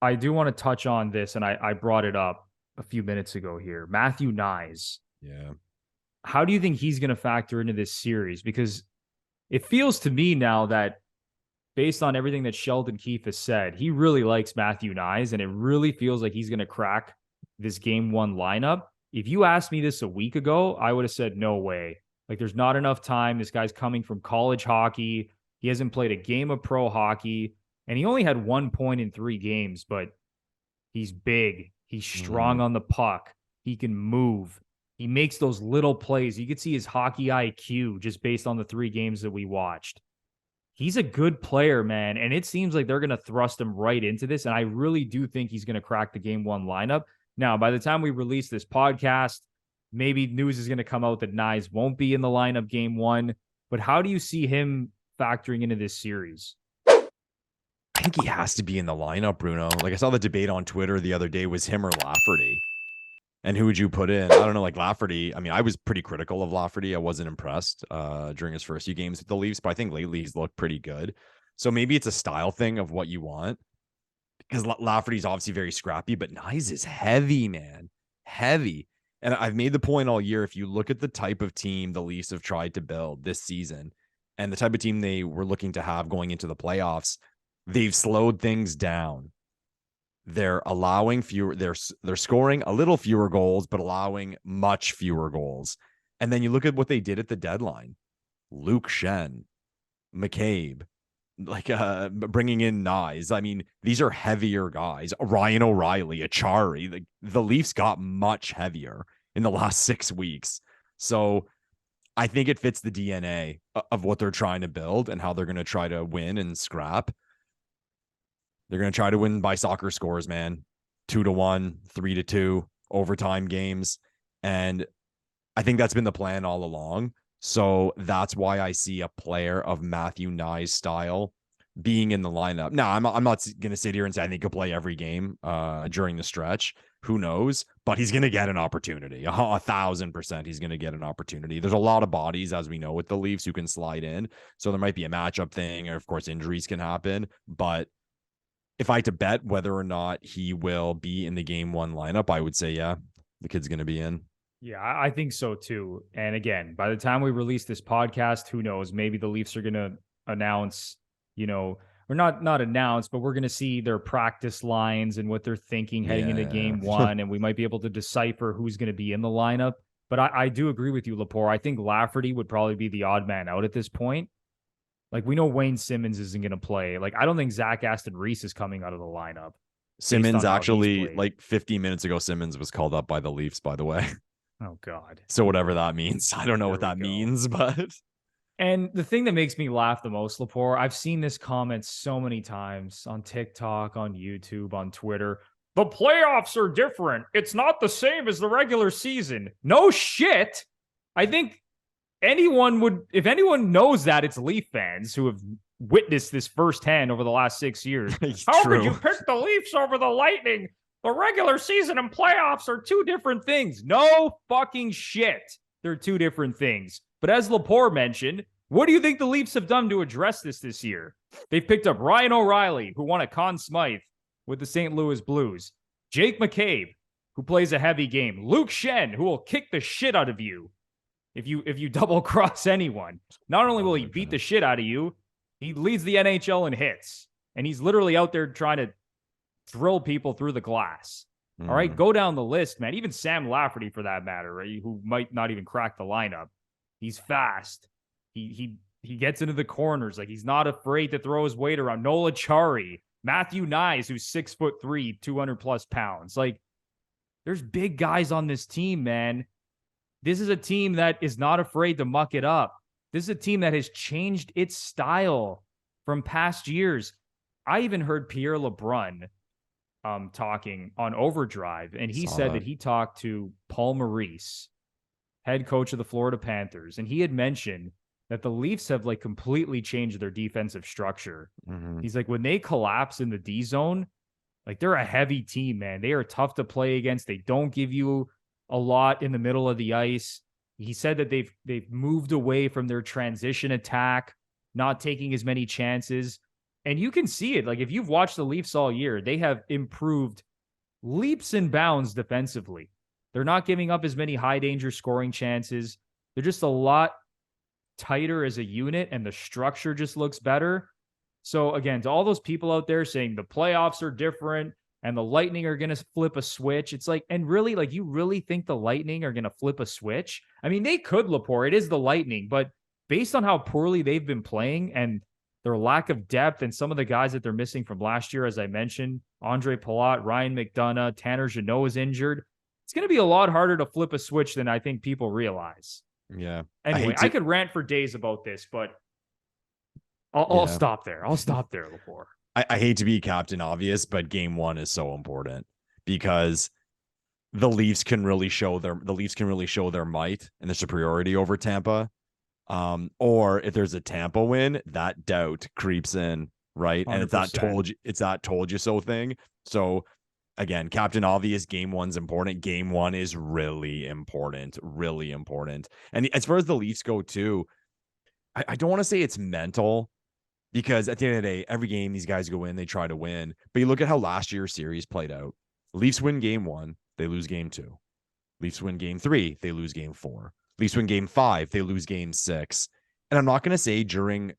I do want to touch on this, and I brought it up a few minutes ago here. Matthew Knies. Yeah. How do you think he's going to factor into this series? Because it feels to me now that based on everything that Sheldon Keefe has said, he really likes Matthew Knies, and it really feels like he's going to crack this game one lineup. If you asked me this a week ago, I would have said, no way. Like, there's not enough time. This guy's coming from college hockey. He hasn't played a game of pro hockey, and he only had 1 point in 3 games, but he's big. He's strong on the puck. He can move. He makes those little plays. You could see his hockey IQ just based on the 3 games that we watched. He's a good player, man, and it seems like they're going to thrust him right into this, and I really do think he's going to crack the game one lineup. Now, by the time we release this podcast, maybe news is going to come out that Knies won't be in the lineup game one, but how do you see him factoring into this series? I think he has to be in the lineup, Bruno. Like, I saw the debate on Twitter the other day, was him or Lafferty. And who would you put in? I don't know, like Lafferty. I mean, I was pretty critical of Lafferty. I wasn't impressed during his first few games with the Leafs, but I think lately he's looked pretty good. So maybe it's a style thing of what you want, because Lafferty's obviously very scrappy, but Knies is heavy, man. Heavy. And I've made the point all year, if you look at the type of team the Leafs have tried to build this season and the type of team they were looking to have going into the playoffs, they've slowed things down. They're allowing fewer, they're scoring a little fewer goals, but allowing much fewer goals. And then you look at what they did at the deadline. Luke Schenn, McCabe, like bringing in Knies. I mean, these are heavier guys. Ryan O'Reilly, Achari. Like, the Leafs got much heavier in the last 6 weeks. So I think it fits the DNA of what they're trying to build and how they're going to try to win and scrap. They're going to try to win by soccer scores, man. 2-1, 3-2, overtime games. And I think that's been the plan all along. So that's why I see a player of Matthew Knies' style being in the lineup. Now, I'm not going to sit here and say I think he'll play every game during the stretch. Who knows? But he's going to get an opportunity. 1,000% he's going to get an opportunity. There's a lot of bodies, as we know, with the Leafs who can slide in. So there might be a matchup thing, or of course injuries can happen. But if I had to bet whether or not he will be in the game one lineup, I would say, yeah, the kid's going to be in. Yeah, I think so too. And again, by the time we release this podcast, who knows? Maybe the Leafs are going to announce, or not announce, but we're going to see their practice lines and what they're thinking heading into game one. And we might be able to decipher who's going to be in the lineup. But I do agree with you, Lepore. I think Lafferty would probably be the odd man out at this point. Like, we know Wayne Simmons isn't going to play. Like, I don't think Zach Aston Reese is coming out of the lineup. Simmons actually, like 15 minutes ago, Simmons was called up by the Leafs, by the way. Oh, God. So whatever that means. I don't know what that means, but. And the thing that makes me laugh the most, Lepore, I've seen this comment so many times on TikTok, on YouTube, on Twitter. The playoffs are different. It's not the same as the regular season. No shit. I think if anyone knows that, it's Leaf fans who have witnessed this firsthand over the last 6 years. How could you pick the Leafs over the Lightning? The regular season and playoffs are 2 different things. No fucking shit. They're 2 different things. But as Lepore mentioned, what do you think the Leafs have done to address this year? They've picked up Ryan O'Reilly, who won a Conn Smythe with the St. Louis Blues. Jake McCabe, who plays a heavy game. Luke Schenn, who will kick the shit out of you if you double cross anyone. Not only will he beat the shit out of you, he leads the NHL in hits. And he's literally out there trying to drill people through the glass. All right, go down the list, man. Even Sam Lafferty, for that matter, right, who might not even crack the lineup. He's fast. He gets into the corners. Like, he's not afraid to throw his weight around. Noel Achari, Matthew Knies, who's 6'3", 200+ pounds. Like, there's big guys on this team, man. This is a team that is not afraid to muck it up. This is a team that has changed its style from past years. I even heard Pierre LeBrun talking on Overdrive, and he said that he talked to Paul Maurice, head coach of the Florida Panthers, and he had mentioned that the Leafs have like completely changed their defensive structure. He's like, when they collapse in the D zone, like, they're a heavy team, man. They are tough to play against. They don't give you a lot in the middle of the ice. He said that they've moved away from their transition attack, not taking as many chances. And you can see it. Like, if you've watched the Leafs all year, they have improved leaps and bounds defensively. They're not giving up as many high danger scoring chances. They're just a lot tighter as a unit, and the structure just looks better. So again, to all those people out there saying the playoffs are different and the Lightning are going to flip a switch, it's like, and really, like, you really think the Lightning are going to flip a switch? I mean, they could, Lepore. It is the Lightning, but based on how poorly they've been playing and their lack of depth and some of the guys that they're missing from last year, as I mentioned, Andre Palat, Ryan McDonough, Tanner Jeannot is injured. It's going to be a lot harder to flip a switch than I think people realize. Yeah. Anyway, I could rant for days about this, but I'll stop there. I'll stop there, Lepore. I hate to be Captain Obvious, but game one is so important because the Leafs can really show their might and their superiority over Tampa. Or if there's a Tampa win, that doubt creeps in, right? 100%. And it's that told you so thing. So again, Captain Obvious, game one's important. Game one is really important, really important. And as far as the Leafs go too, I don't want to say it's mental, because at the end of the day, every game these guys go in, they try to win. But you look at how last year's series played out. Leafs win game one, they lose game two. Leafs win game three, they lose game four. Leafs win game five, they lose game six. And I'm not going to say during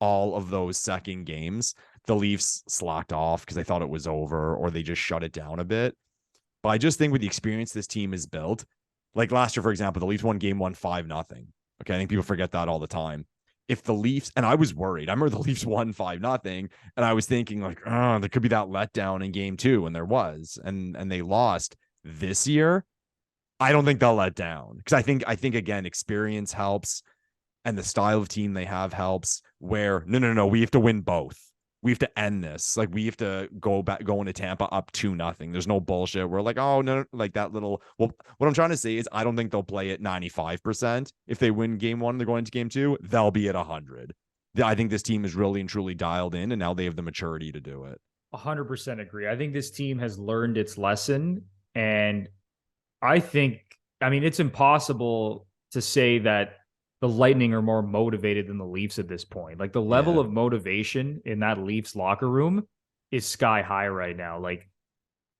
all of those second games, the Leafs slacked off because they thought it was over or they just shut it down a bit. But I just think with the experience this team has built, like last year, for example, the Leafs won game one 5-0. Okay, I think people forget that all the time. If the Leafs, and I was worried, I remember the Leafs won 5-0, and I was thinking like, oh, there could be that letdown in game two, and there was, and they lost. This year, I don't think they'll let down, because I think again, experience helps, and the style of team they have helps. Where no, we have to win both. We have to end this. Like, we have to go into Tampa up 2-0. There's no bullshit. We're like, oh no, like that little. Well, what I'm trying to say is, I don't think they'll play at 95%. If they win game one, they're going into game two, they'll be at 100. I think this team is really and truly dialed in, and now they have the maturity to do it. 100% agree. I think this team has learned its lesson, and I mean, it's impossible to say that the Lightning are more motivated than the Leafs at this point. Like, the level of motivation in that Leafs locker room is sky high right now. Like,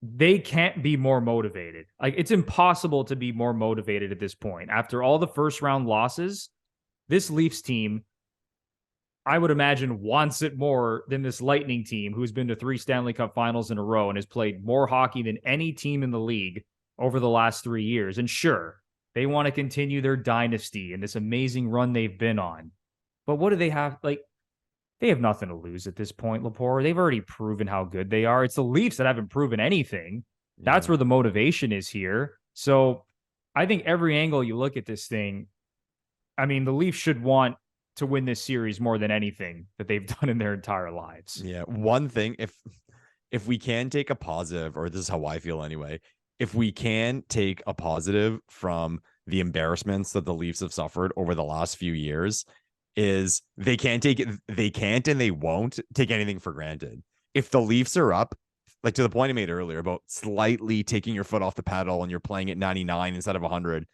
they can't be more motivated. Like, it's impossible to be more motivated at this point. After all the first round losses, this Leafs team, I would imagine, wants it more than this Lightning team, who's been to 3 Stanley Cup finals in a row and has played more hockey than any team in the league over the last 3 years. And sure, they want to continue their dynasty and this amazing run they've been on. But what do they have? Like, they have nothing to lose at this point, Lepore. They've already proven how good they are. It's the Leafs that haven't proven anything. That's where the motivation is here. So I think every angle you look at this thing, I mean, the Leafs should want to win this series more than anything that they've done in their entire lives. Yeah. One thing, if we can take a positive, or this is how I feel anyway, if we can take a positive from the embarrassments that the Leafs have suffered over the last few years, is they can't and they won't take anything for granted. If the Leafs are up, like to the point I made earlier about slightly taking your foot off the pedal and you're playing at 99 instead of 100,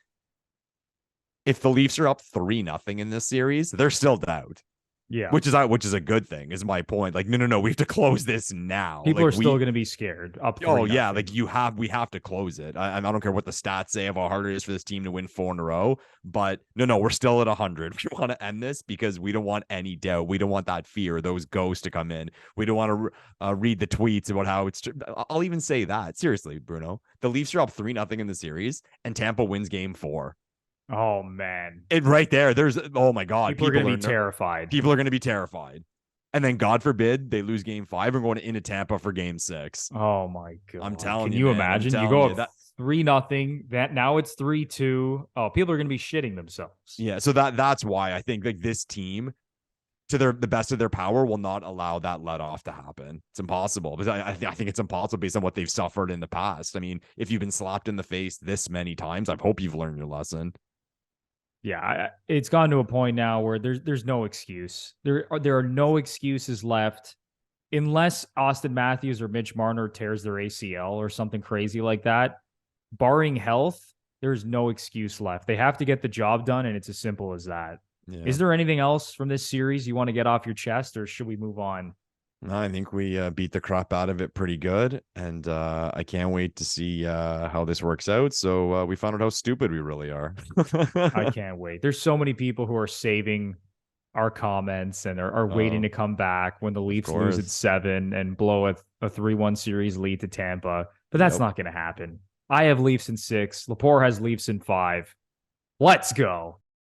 if the Leafs are up 3-0 in this series, they're still out. Yeah. Which is a good thing, is my point. Like, no, we have to close this now. People are still going to be scared. Up 3-0. Oh yeah, like we have to close it. I don't care what the stats say of how hard it is for this team to win 4 in a row, but no, we're still at 100. We want to end this because we don't want any doubt. We don't want that fear, those ghosts to come in. We don't want to read the tweets about how it's. I'll even say that seriously, Bruno. The Leafs are up 3-0 in the series, and Tampa wins game 4. Oh man, it right there. There's, oh my God, people are going to be terrified. People are going to be terrified, and then God forbid they lose game 5 and going into Tampa for game 6. Oh my God, I'm telling you. Can you imagine? You go up 3-0. That now it's 3-2. Oh, people are going to be shitting themselves. Yeah, so that's why I think like this team, to the best of their power, will not allow that let off to happen. It's impossible, because I think it's impossible based on what they've suffered in the past. I mean, if you've been slapped in the face this many times, I hope you've learned your lesson. Yeah, it's gotten to a point now where there's no excuse. There are no excuses left, unless Austin Matthews or Mitch Marner tears their ACL or something crazy like that. Barring health, there's no excuse left. They have to get the job done, and it's as simple as that. Yeah. Is there anything else from this series you want to get off your chest, or should we move on I think we beat the crap out of it pretty good, and I can't wait to see how this works out. So we found out how stupid we really are. I can't wait. There's so many people who are saving our comments and are waiting Oh, to come back when the of Leafs lose at course. 7 and blow a 3-1 series lead to Tampa. But that's Yep. not going to happen. I have Leafs in 6. Lepore has Leafs in 5. Let's go.